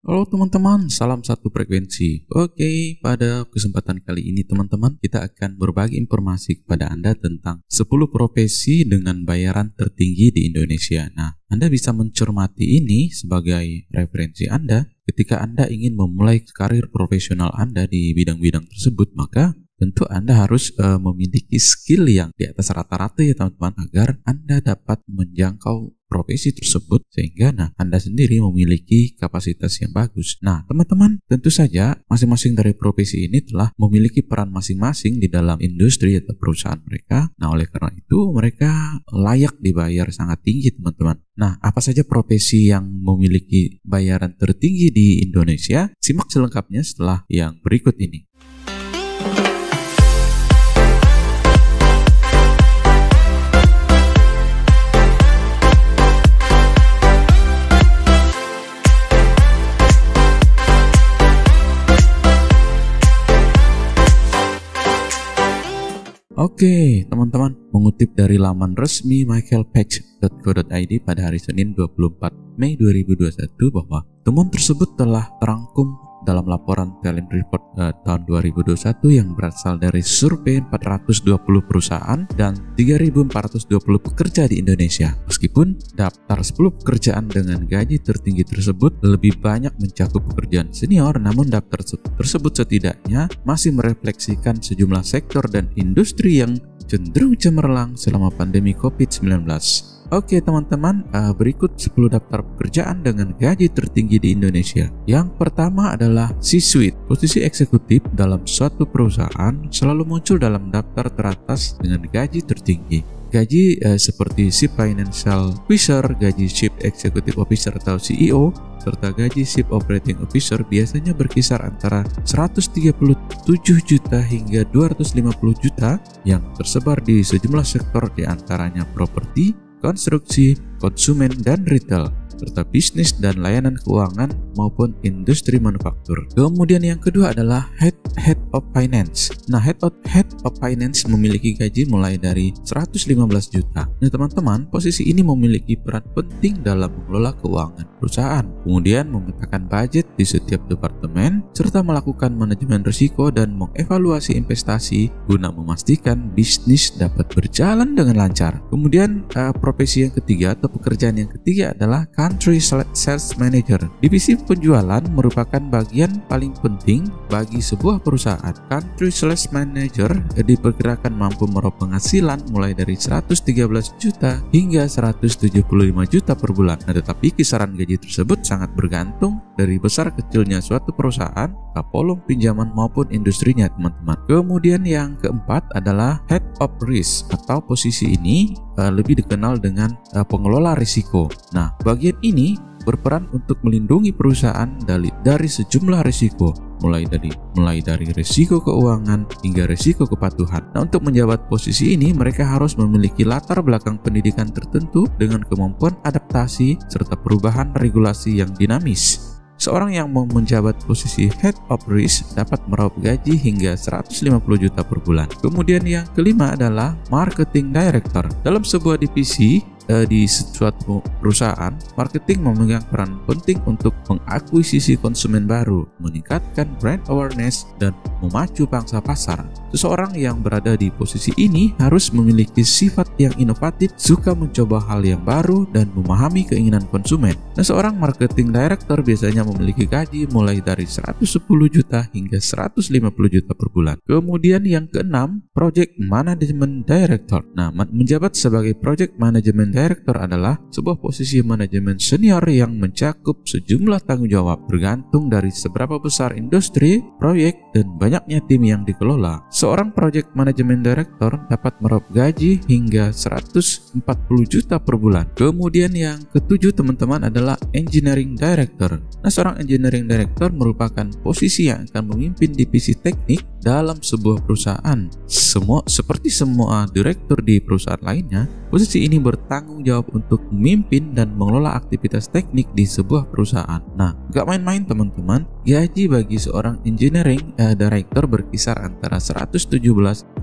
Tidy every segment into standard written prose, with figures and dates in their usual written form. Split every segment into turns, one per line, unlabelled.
Halo teman-teman, salam satu frekuensi. Oke, pada kesempatan kali ini teman-teman, kita akan berbagi informasi kepada Anda tentang 10 profesi dengan bayaran tertinggi di Indonesia. Nah, Anda bisa mencermati ini sebagai referensi Anda ketika Anda ingin memulai karir profesional Anda di bidang-bidang tersebut, maka tentu Anda harus memiliki skill yang di atas rata-rata ya teman-teman, agar Anda dapat menjangkau profesi tersebut sehingga Anda sendiri memiliki kapasitas yang bagus. Nah, teman-teman, tentu saja masing-masing dari profesi ini telah memiliki peran masing-masing di dalam industri atau perusahaan mereka. Nah, oleh karena itu mereka layak dibayar sangat tinggi, teman-teman. Nah, apa saja profesi yang memiliki bayaran tertinggi di Indonesia? Simak selengkapnya setelah yang berikut ini. Oke, teman-teman, mengutip dari laman resmi michaelpage.co.id pada hari Senin 24 Mei 2021 bahwa temuan tersebut telah terangkum dalam laporan Talent Report tahun 2021 yang berasal dari survei 420 perusahaan dan 3.420 pekerja di Indonesia. Meskipun daftar 10 pekerjaan dengan gaji tertinggi tersebut lebih banyak mencakup pekerjaan senior, namun daftar tersebut setidaknya masih merefleksikan sejumlah sektor dan industri yang cenderung cemerlang selama pandemi COVID-19. Oke teman-teman, berikut 10 daftar pekerjaan dengan gaji tertinggi di Indonesia. Yang pertama adalah C-suite. Posisi eksekutif dalam suatu perusahaan selalu muncul dalam daftar teratas dengan gaji tertinggi. Gaji seperti Chief Financial Officer, gaji Chief Executive Officer atau CEO, serta gaji Chief Operating Officer biasanya berkisar antara 137 juta hingga 250 juta yang tersebar di sejumlah sektor, diantaranya properti, konstruksi, konsumen, dan retail, serta bisnis dan layanan keuangan maupun industri manufaktur. Kemudian yang kedua adalah Head of Finance. Nah, Head of Finance memiliki gaji mulai dari 115 juta. Nah, teman-teman, posisi ini memiliki peran penting dalam mengelola keuangan perusahaan, kemudian memetakan budget di setiap departemen, serta melakukan manajemen risiko dan mengevaluasi investasi guna memastikan bisnis dapat berjalan dengan lancar. Kemudian profesi yang ketiga atau pekerjaan yang ketiga adalah Country Sales Manager. Divisi penjualan merupakan bagian paling penting bagi sebuah perusahaan. Country Sales Manager diperkirakan mampu meraup penghasilan mulai dari 113 juta hingga 175 juta per bulan. Nah, tetapi kisaran gaji tersebut sangat bergantung dari besar kecilnya suatu perusahaan, volume pinjaman maupun industrinya, teman-teman. Kemudian yang keempat adalah Head of Risk, atau posisi ini lebih dikenal dengan pengelola risiko. Nah, bagian ini berperan untuk melindungi perusahaan dari sejumlah risiko, mulai dari risiko keuangan hingga risiko kepatuhan. Nah, untuk menjabat posisi ini mereka harus memiliki latar belakang pendidikan tertentu dengan kemampuan adaptasi serta perubahan regulasi yang dinamis. Seorang yang mau menjabat posisi Head of Risk dapat meraup gaji hingga 150 juta per bulan. Kemudian yang kelima adalah Marketing Director. Dalam sebuah divisi di suatu perusahaan, marketing memegang peran penting untuk mengakuisisi konsumen baru, meningkatkan brand awareness, dan memacu pangsa pasar. Seseorang yang berada di posisi ini harus memiliki sifat yang inovatif, suka mencoba hal yang baru, dan memahami keinginan konsumen. Nah, seorang marketing director biasanya memiliki gaji mulai dari 110 juta hingga 150 juta per bulan. Kemudian yang keenam, Project Management Director. Nah, menjabat sebagai Project Management Director adalah sebuah posisi manajemen senior yang mencakup sejumlah tanggung jawab, bergantung dari seberapa besar industri, proyek, dan banyaknya tim yang dikelola. Seorang Project Management Director dapat meraup gaji hingga 140 juta per bulan. Kemudian yang ketujuh, teman-teman, adalah Engineering Director. Nah, seorang Engineering Director merupakan posisi yang akan memimpin divisi teknik dalam sebuah perusahaan. Seperti semua direktur di perusahaan lainnya, posisi ini bertanggung bertanggung jawab untuk memimpin dan mengelola aktivitas teknik di sebuah perusahaan. Nah, gak main-main teman-teman, gaji bagi seorang engineering director berkisar antara 117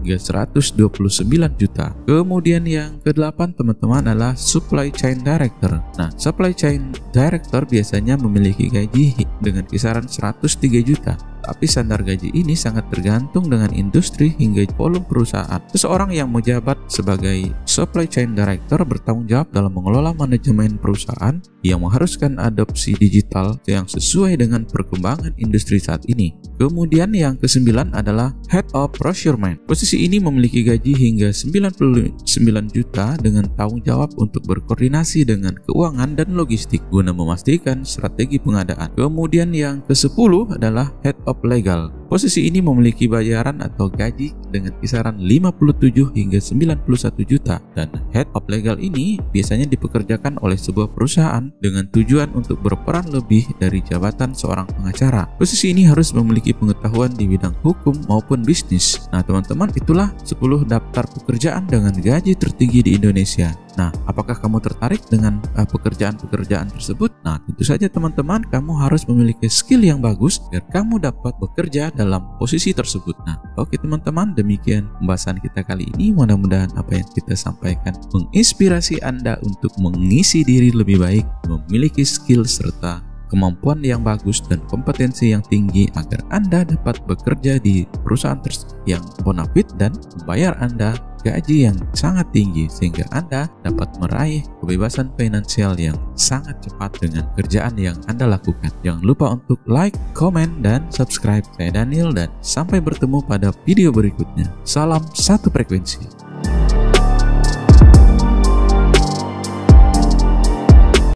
hingga 129 juta. Kemudian yang ke-8 teman-teman adalah supply chain director. Nah, supply chain director biasanya memiliki gaji dengan kisaran 103 juta. Tapi standar gaji ini sangat tergantung dengan industri hingga volume perusahaan. Seseorang yang menjabat sebagai supply chain director bertanggung jawab dalam mengelola manajemen perusahaan yang mengharuskan adopsi digital yang sesuai dengan perkembangan industri saat ini. Kemudian yang ke-9 adalah head of procurement. Posisi ini memiliki gaji hingga 99 juta dengan tanggung jawab untuk berkoordinasi dengan keuangan dan logistik guna memastikan strategi pengadaan. Kemudian yang ke-10 adalah head of legal. Posisi ini memiliki bayaran atau gaji dengan kisaran 57 hingga 91 juta, dan head of legal ini biasanya dipekerjakan oleh sebuah perusahaan dengan tujuan untuk berperan lebih dari jabatan seorang pengacara. Posisi ini harus memiliki pengetahuan di bidang hukum maupun bisnis. Nah teman-teman, itulah 10 daftar pekerjaan dengan gaji tertinggi di Indonesia. Nah, apakah kamu tertarik dengan pekerjaan-pekerjaan tersebut? Nah, tentu saja teman-teman, kamu harus memiliki skill yang bagus agar kamu dapat bekerja dalam posisi tersebut. Nah, oke teman-teman, demikian pembahasan kita kali ini. Mudah-mudahan apa yang kita sampaikan menginspirasi Anda untuk mengisi diri lebih baik, memiliki skill serta kemampuan yang bagus dan kompetensi yang tinggi agar Anda dapat bekerja di perusahaan yang bonafit dan membayar Anda gaji yang sangat tinggi sehingga Anda dapat meraih kebebasan finansial yang sangat cepat dengan kerjaan yang Anda lakukan. Jangan lupa untuk like, komen, dan subscribe. Saya Daniel dan sampai bertemu pada video berikutnya. Salam satu frekuensi.